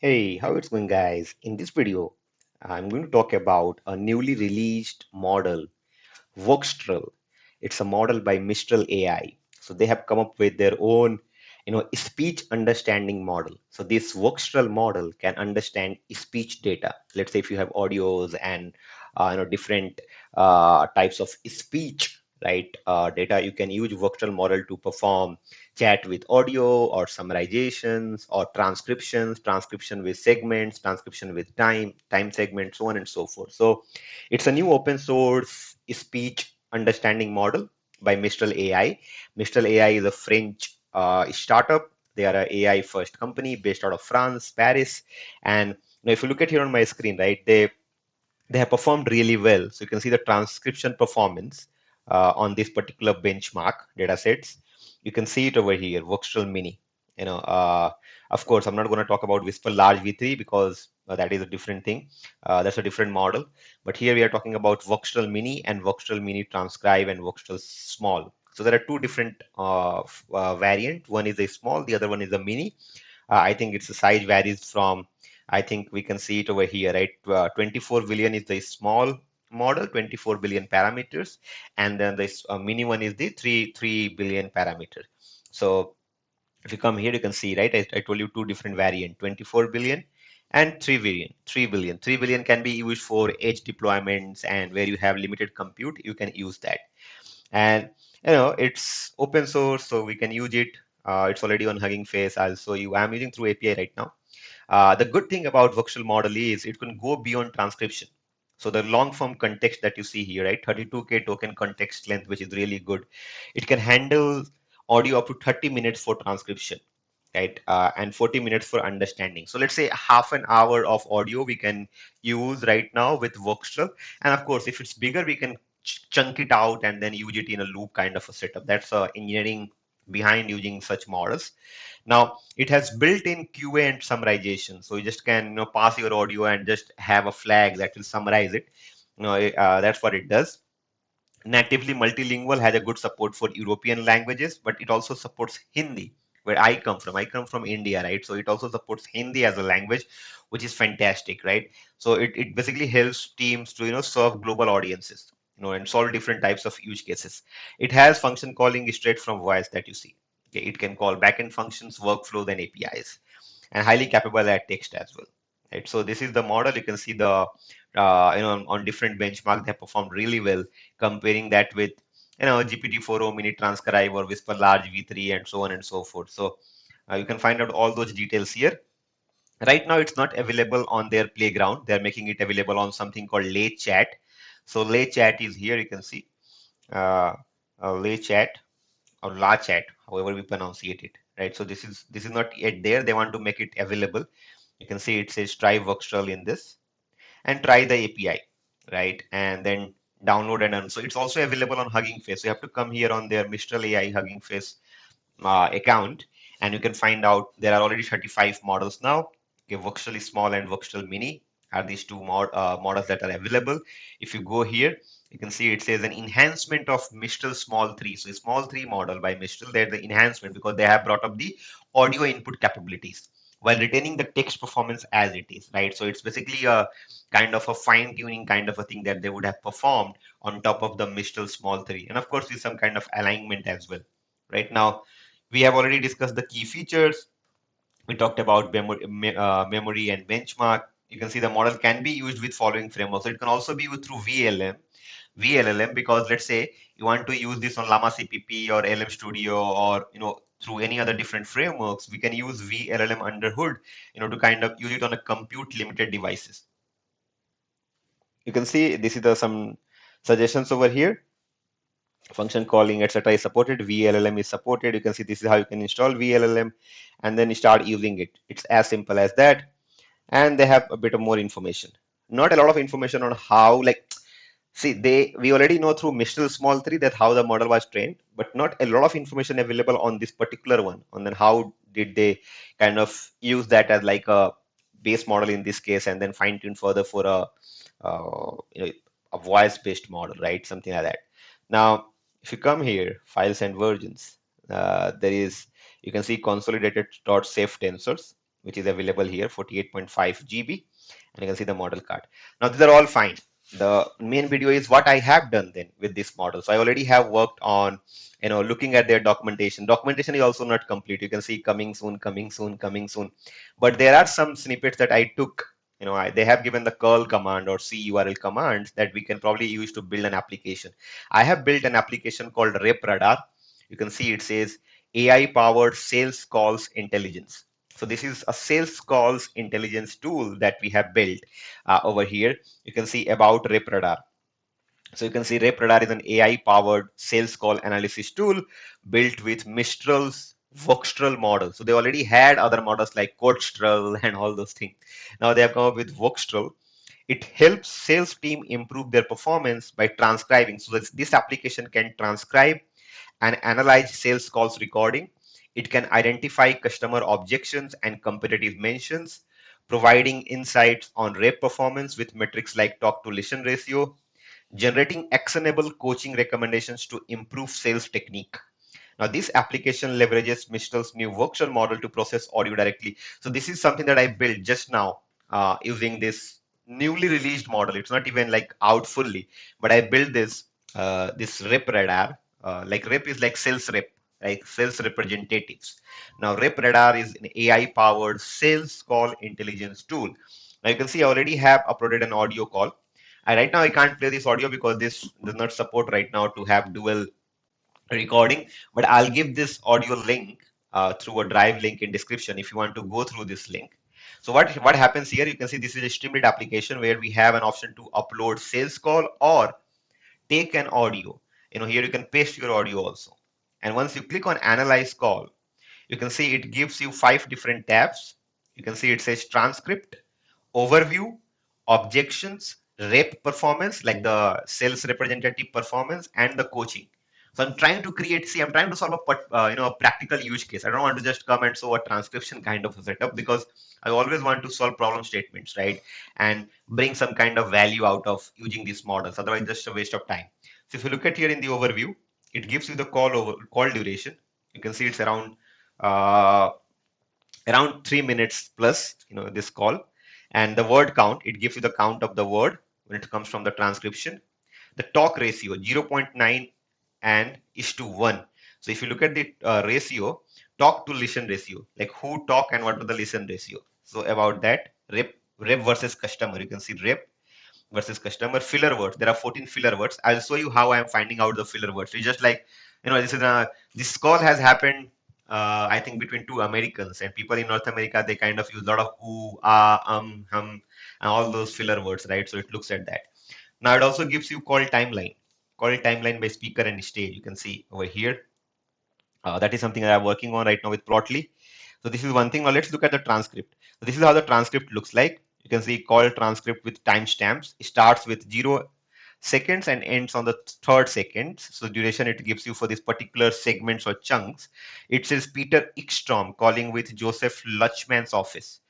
Hey, how it's going, guys? In this video, I'm going to talk about a newly released model, Voxtral. It's a model by Mistral AI. So they have come up with their own, speech understanding model. So this Voxtral model can understand speech data. Let's say if you have audios and different types of speech, right? Data, you can use Voxtral model to perform chat with audio or summarizations or transcription with segments, transcription with time segments, so on and so forth. So it's a new open source speech understanding model by Mistral AI. Mistral AI is a French startup. They are an AI first company based out of France, Paris. And if you look at here on my screen, right, they have performed really well. So you can see the transcription performance on this particular benchmark data sets. You can see it over here, Voxtral Mini. You know, uh, of course, I'm not going to talk about Whisper Large V3 because that is a different thing. That's a different model. But here we are talking about Voxtral Mini and Voxtral Mini Transcribe and Voxtral Small. So there are two different variant. One is a small, the other one is a mini. I think its size varies from, I think we can see it over here, right? 24 billion is the small model, 24 billion parameters, and then this mini one is the 3 billion parameter. So if you come here, you can see, right? I told you two different variant, 24 billion and 3 billion. 3 billion can be used for edge deployments and where you have limited compute, you can use that. And it's open source, so we can use it. It's already on Hugging Face. I'll show you. I'm using through API right now. The good thing about Voxel model is it can go beyond transcription. So the long form context that you see here, right? 32K token context length, which is really good. It can handle audio up to 30 minutes for transcription, right? And 40 minutes for understanding. So let's say half an hour of audio we can use right now with Voxel. And of course, if it's bigger, we can chunk it out and then use it in a loop kind of a setup. That's engineering behind using such models. Now it has built-in QA and summarization, so you just can pass your audio and just have a flag that will summarize it. That's what it does. Natively multilingual, has a good support for European languages, but it also supports Hindi, where I come from. I come from India, right? So it also supports Hindi as a language, which is fantastic, right? So it basically helps teams to serve global audiences, and solve different types of use cases. It has function calling straight from voice that you see. Okay, it can call backend functions, workflows, and APIs, and highly capable at text as well. Right. So this is the model. You can see the on different benchmarks they have performed really well. Comparing that with GPT-4o Mini Transcribe or Whisper Large V3 and so on and so forth. So you can find out all those details here. Right now, it's not available on their playground. They're making it available on something called Lay Chat. So Lay Chat is here. You can see uh, Lay Chat or La Chat, however we pronunciate it. Right. So this is not yet there. They want to make it available. You can see it says try Voxtral in this and try the API, right? And then download and run. So it's also available on Hugging Face. So you have to come here on their Mistral AI Hugging Face account, and you can find out there are already 35 models now. Okay, Voxtral Small and Voxtral Mini are these two models that are available. If you go here, you can see it says an enhancement of Mistral Small 3. So Small 3 model by Mistral, they're the enhancement because they have brought up the audio input capabilities while retaining the text performance as it is, right? So it's basically a kind of a fine tuning kind of a thing that they would have performed on top of the Mistral Small 3. And of course, with some kind of alignment as well. Right now, we have already discussed the key features. We talked about memory and benchmark. You can see the model can be used with following frameworks. So it can also be used through VLLM, because let's say you want to use this on Llama CPP or LM Studio or through any other different frameworks, we can use VLLM under hood, to kind of use it on a compute limited devices. You can see this is some suggestions over here. Function calling, etc. is supported. VLLM is supported. You can see this is how you can install VLLM and then start using it. It's as simple as that. And they have a bit of more information. Not a lot of information on how, like, see, we already know through Mistral Small 3 that how the model was trained, but not a lot of information available on this particular one. And then how did they kind of use that as like a base model in this case, and then fine tune further for a voice-based model, right? Something like that. Now, if you come here, files and versions, there is, you can see consolidated.safe tensors, which is available here, 48.5 GB, and you can see the model card. Now these are all fine. The main video is what I have done then with this model. So I already have worked on, looking at their documentation. Documentation is also not complete. You can see coming soon, coming soon, coming soon. But there are some snippets that I took. They have given the curl command or curl commands that we can probably use to build an application. I have built an application called RepRadar. You can see it says AI powered sales calls intelligence. So this is a sales calls intelligence tool that we have built over here. You can see about RepRadar. So you can see RepRadar is an AI-powered sales call analysis tool built with Mistral's Voxtral model. So they already had other models like Voxtral and all those things. Now they have come up with Voxtral. It helps sales team improve their performance by transcribing. So this application can transcribe and analyze sales calls recording. It can identify customer objections and competitive mentions, providing insights on rep performance with metrics like talk to listen ratio, generating actionable coaching recommendations to improve sales technique. Now, this application leverages Mistral's new Voxtral model to process audio directly. So this is something that I built just now using this newly released model. It's not even like out fully, but I built this RepRadar. Like rep is like sales rep, like sales representatives. Now, RepRadar is an AI-powered sales call intelligence tool. Now you can see I already have uploaded an audio call. Right now I can't play this audio because this does not support right now to have dual recording, but I'll give this audio link through a drive link in description if you want to go through this link. So what happens here, you can see this is a Streamlit application where we have an option to upload sales call or take an audio. Here you can paste your audio also. And once you click on analyze call, you can see it gives you 5 different tabs. You can see it says transcript, overview, objections, rep performance, like the sales representative performance, and the coaching. So I'm trying to I'm trying to solve a practical use case. I don't want to just come and show a transcription kind of a setup because I always want to solve problem statements, right? And bring some kind of value out of using these models. Otherwise, just a waste of time. So if you look at here in the overview, it gives you the call duration. You can see it's uh, around 3 minutes plus, this call, and the word count, it gives you the count of the word when it comes from the transcription. The talk ratio 0.9 and is to 1. So if you look at the ratio, talk to listen ratio, like who talk and what was the listen ratio. So about that, rep versus customer, you can see rep versus customer. Filler words, there are 14 filler words. I'll show you how I am finding out the filler words. It's just like, this call has happened, I think between two Americans, and people in North America, they kind of use a lot of ooh, ah, hum, and all those filler words, right? So it looks at that. Now it also gives you call timeline by speaker and stage. You can see over here. That is something that I'm working on right now with Plotly. So this is one thing. Now let's look at the transcript. So this is how the transcript looks like. You can see call transcript with timestamps. It starts with 0 seconds and ends on the third second. So duration it gives you for this particular segments or chunks. It says Peter Ickstrom calling with Joseph Lutchman's office.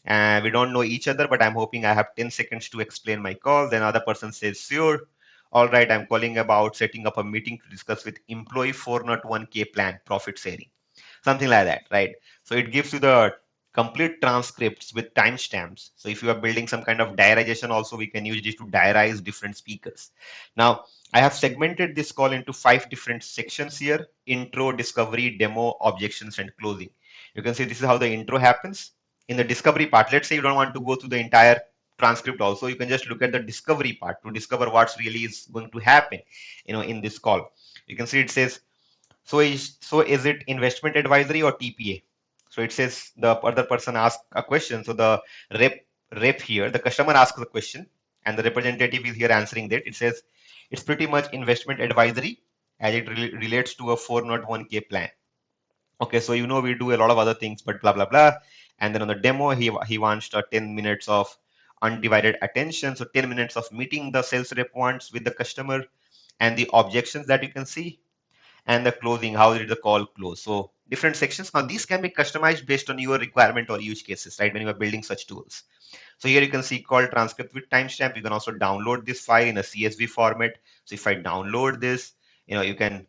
And we don't know each other, but I'm hoping I have 10 seconds to explain my call. Then other person says, sure. All right, I'm calling about setting up a meeting to discuss with employee 401k plan, profit sharing, something like that, right? So it gives you the complete transcripts with timestamps. So if you are building some kind of diarization also, we can use this to diarize different speakers. Now, I have segmented this call into 5 different sections here: intro, discovery, demo, objections, and closing. You can see this is how the intro happens. In the discovery part, let's say you don't want to go through the entire transcript also, you can just look at the discovery part to discover what's really is going to happen, in this call. You can see it says, so is it investment advisory or TPA? So it says the other person asked a question. So the rep here, the customer asks a question, and the representative is here answering that. It says it's pretty much investment advisory as it relates to a 401k plan. Okay, so we do a lot of other things, but blah blah blah. And then on the demo, he wants 10 minutes of undivided attention. So 10 minutes of meeting the sales rep wants with the customer, and the objections that you can see, and the closing, how did the call close. So different sections. Now these can be customized based on your requirement or use cases, right? When you are building such tools. So here you can see call transcript with timestamp. You can also download this file in a CSV format. So if I download this, you can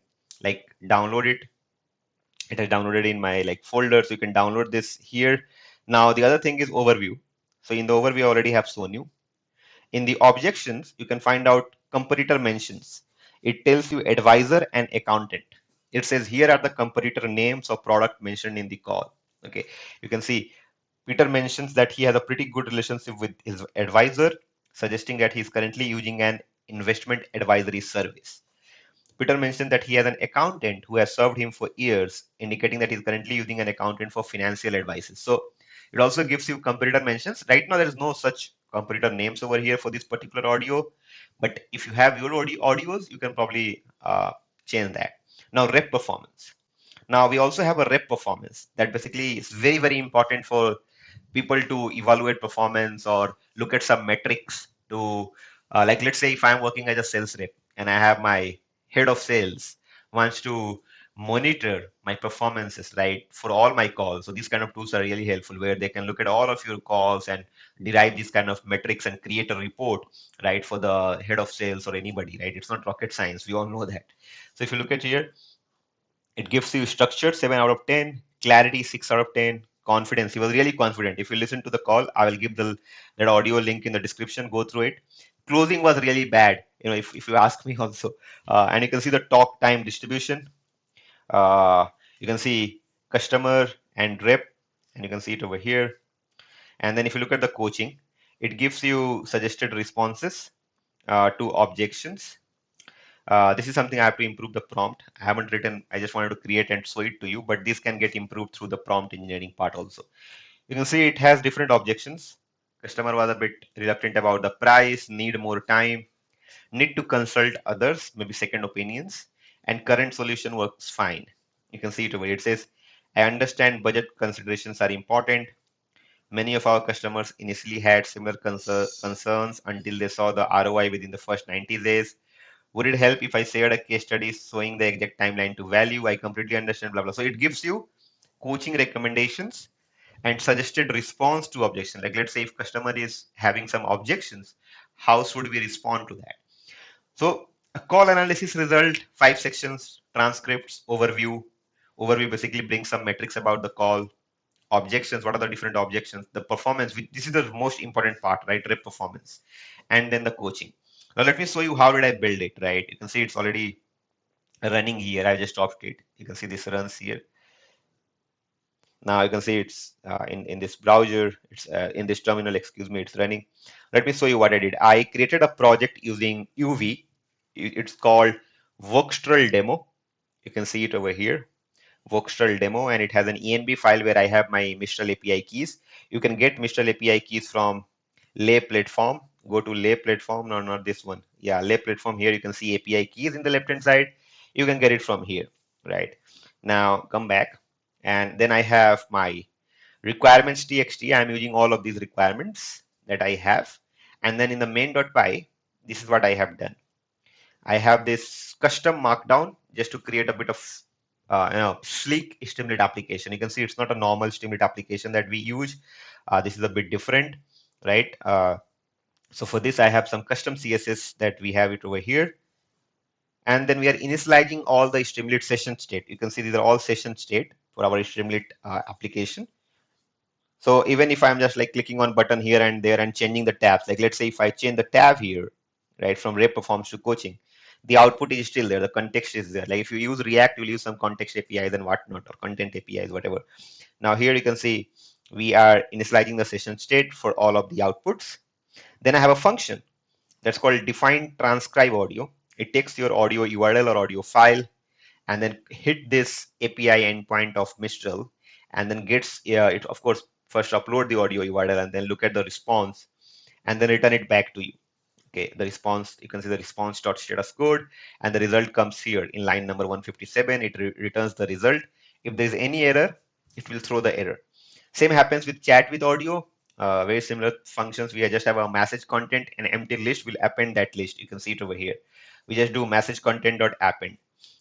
download it. It is downloaded in my folder, so you can download this here. Now the other thing is overview. So in the overview, I already have shown you. In the objections, you can find out competitor mentions. It tells you advisor and accountant. It says here are the competitor names of product mentioned in the call. Okay, you can see Peter mentions that he has a pretty good relationship with his advisor, suggesting that he is currently using an investment advisory service. Peter mentioned that he has an accountant who has served him for years, indicating that he's currently using an accountant for financial advices. So it also gives you competitor mentions. Right now, there is no such competitor names over here for this particular audio, but if you have your audios, you can probably change that. Now, rep performance. Now, we also have a rep performance that basically is very, very important for people to evaluate performance or look at some metrics to like let's say if I'm working as a sales rep and I have my head of sales wants to monitor my performances right for all my calls. So these kind of tools are really helpful where they can look at all of your calls and derive these kind of metrics and create a report right for the head of sales or anybody, right? It's not rocket science, we all know that. So if you look at here, it gives you structure 7 out of 10, clarity 6 out of 10, confidence. He was really confident. If you listen to the call, I will give that audio link in the description. Go through it. Closing was really bad. If you ask me also, and you can see the talk time distribution. You can see customer and rep, and you can see it over here. And then if you look at the coaching, it gives you suggested responses to objections. This is something I have to improve the prompt. I haven't written, I just wanted to create and show it to you, but this can get improved through the prompt engineering part also. You can see it has different objections. Customer was a bit reluctant about the price, need more time, need to consult others, maybe second opinions, and current solution works fine. You can see it over here. It says, I understand budget considerations are important. Many of our customers initially had similar concerns until they saw the ROI within the first 90 days. Would it help if I shared a case study showing the exact timeline to value? I completely understand, blah, blah. So it gives you coaching recommendations and suggested response to objection. Like let's say if customer is having some objections, how should we respond to that? So a call analysis result, 5 sections, transcripts, overview. Overview basically brings some metrics about the call. Objections, what are the different objections? The performance, this is the most important part, right? Rep performance. And then the coaching. Now let me show you how did I build it, right? You can see it's already running here. I just stopped it. You can see this runs here. Now you can see it's in this browser, it's in this terminal, excuse me, it's running. Let me show you what I did. I created a project using UV. It's called Voxtral demo. You can see it over here, Voxtral demo, and it has an env file where I have my Mistral API keys. You can get Mistral API keys from Lay platform. Go to Lay platform, no, not this one. Yeah, Lay platform. Here you can see API keys in the left hand side. You can get it from here, right? Now come back, and then I have my requirements txt. I'm using all of these requirements that I have, and then in the main.py, this is what I have done. I have this custom markdown just to create a bit of sleek Streamlit application. You can see it's not a normal Streamlit application that we use. This is a bit different, right? So for this, I have some custom CSS that we have it over here. And then we are initializing all the Streamlit session state. You can see these are all session state for our Streamlit application. So even if I'm just like clicking on button here and there and changing the tabs, like let's say if I change the tab here, right, from rep performs to coaching, the output is still there, the context is there. Like if you use React, you'll use some context APIs and whatnot, or content APIs, whatever. Now here you can see we are initializing the session state for all of the outputs. Then I have a function that's called define transcribe audio. It takes your audio URL or audio file and then hit this API endpoint of Mistral and then gets it, of course, first upload the audio URL and then look at the response and then return it back to you. Okay, the response, you can see the response.status code and the result comes here in line number 157. It returns the result. If there's any error, it will throw the error. Same happens with chat with audio. Very similar functions. We just have a message content and empty list. We'll append that list. You can see it over here. We just do message content.append.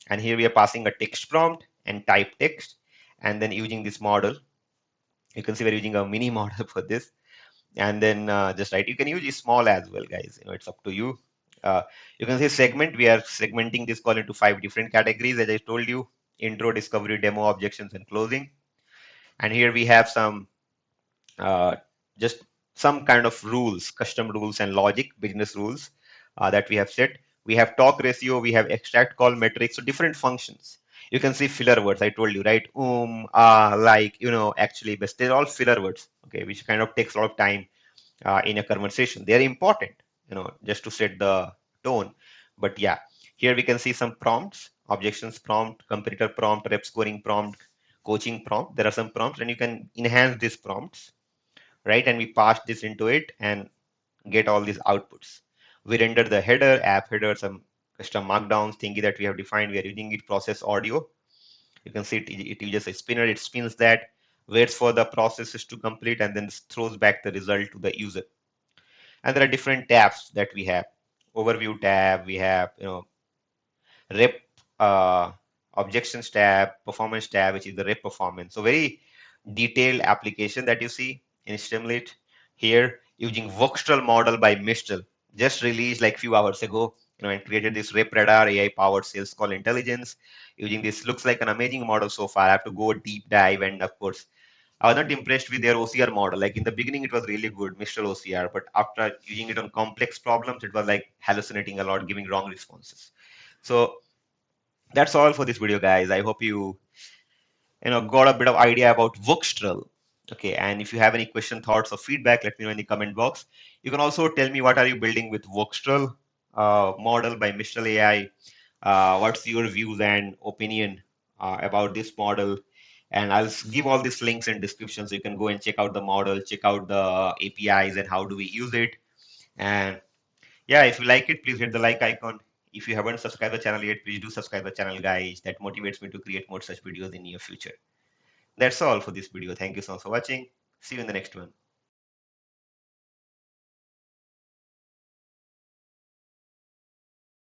And here we are passing a text prompt and type text. And then using this model, you can see we're using a mini model for this. And then just write. You can use it small as well, guys. It's up to you. You can see segment. We are segmenting this call into 5 different categories, as I told you: intro, discovery, demo, objections, and closing. And here we have some uh, just some kind of rules, custom rules and logic, business rules that we have set. We have talk ratio, we have extract call metrics, so different functions. You can see filler words, I told you, right? Like, actually, but they're all filler words, okay, which kind of takes a lot of time in a conversation. They're important, just to set the tone. But yeah, here we can see some prompts, objections prompt, competitor prompt, rep scoring prompt, coaching prompt. There are some prompts, and you can enhance these prompts, right? And we pass this into it and get all these outputs. We render the header, app header, some custom markdowns thingy that we have defined. We are using it process audio. You can see it uses a spinner. It spins that, waits for the processes to complete, and then throws back the result to the user. And there are different tabs that we have. Overview tab, we have rep uh, objections tab, performance tab, which is the rep performance. So very detailed application that you see in Streamlit here using Voxtral model by Mistral, just released like few hours ago, and created this RepRadar AI powered sales call intelligence using this. Looks like an amazing model so far. I have to go deep dive, and of course I was not impressed with their OCR model. Like in the beginning, it was really good, Mistral OCR, but after using it on complex problems, it was like hallucinating a lot, giving wrong responses. So that's all for this video, guys. I hope you got a bit of idea about Voxtral. Okay, and if you have any question, thoughts, or feedback, let me know in the comment box. You can also tell me what are you building with Voxtral model by Mistral AI. What's your views and opinion about this model? And I'll give all these links in description so you can go and check out the model, check out the APIs and how do we use it. And yeah, if you like it, please hit the like icon. If you haven't subscribed the channel yet, please do subscribe the channel, guys. That motivates me to create more such videos in near future. That's all for this video. Thank you so much for watching. See you in the next one.